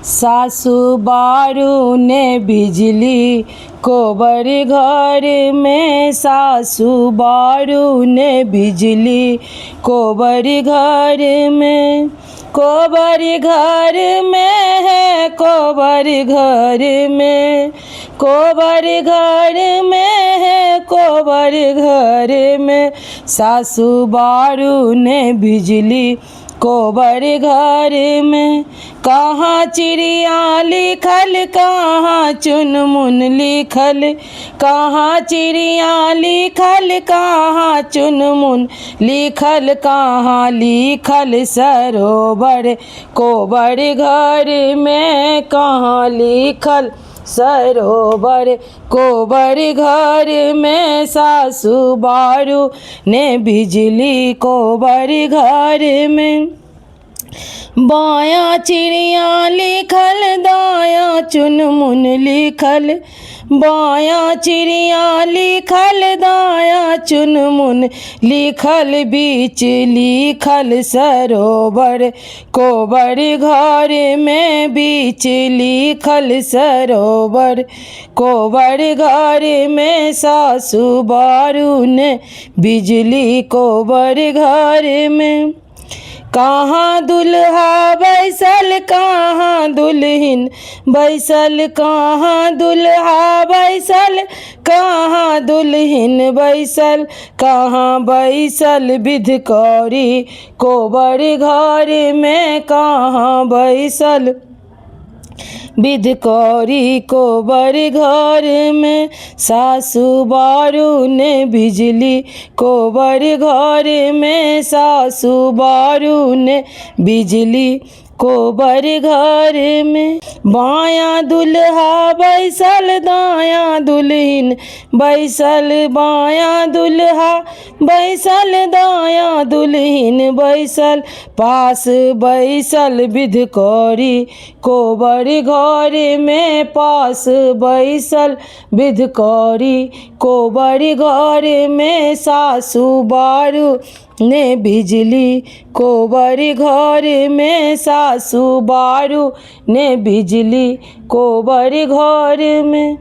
सासू बारू ने बिजली कोबर घर में, सासू बारू ने बिजली कोबर घर में, कोबर घर में है, कोबर घर में, कोबर घर में है, कोबर घर में, सासू बारू ने बिजली कोबर घर में। कहाँ चिड़िया लिखल, कहाँ चुनमुन लिखल, कहाँ चिड़िया लिखल, कहाँ चुनमुन लिखल, कहाँ लिखल सरोवर कोबर घर में, कहाँ लिखल सरोवर कोबर घर में, सासू बारू ने बिजली कोबर घर में। बायां चिड़िया लिखल, दायां चुनमुन लिखल, बायां चिड़िया लिखल, दायां चुनमुन लिखल, बीच लिखल सरोवर कोबर घर में, बीच लिखल सरोवर कोबर घर में, सासू बारू ने बिजली कोबर घर में। कहाँ दुल्हा बैसल, कहाँ दुल्हन बैसल, कहाँ दुल्हा बैसल, कहाँ दुल्हन बैसल, कहाँ बैसल बिधकौरी कोबर घर में, कहाँ बैसल बिधकौरी कोबर घर में, सासू बारू ने बिजली कोबर घर में, सासू बारू ने बिजली कोबर घर में। बायां दुल्हा बैसल, दायां दुल्हन बैसल, बायां दुल्हा बैसल, दायां दुल्हन बैसल, पास बैसल बिधकौरी कोबर घर में, पास बैसल बिधकौरी कोबर घर में, सासू बारू ने बिजली कोबर घर में, सासू बारू ने बिजली कोबर घर में।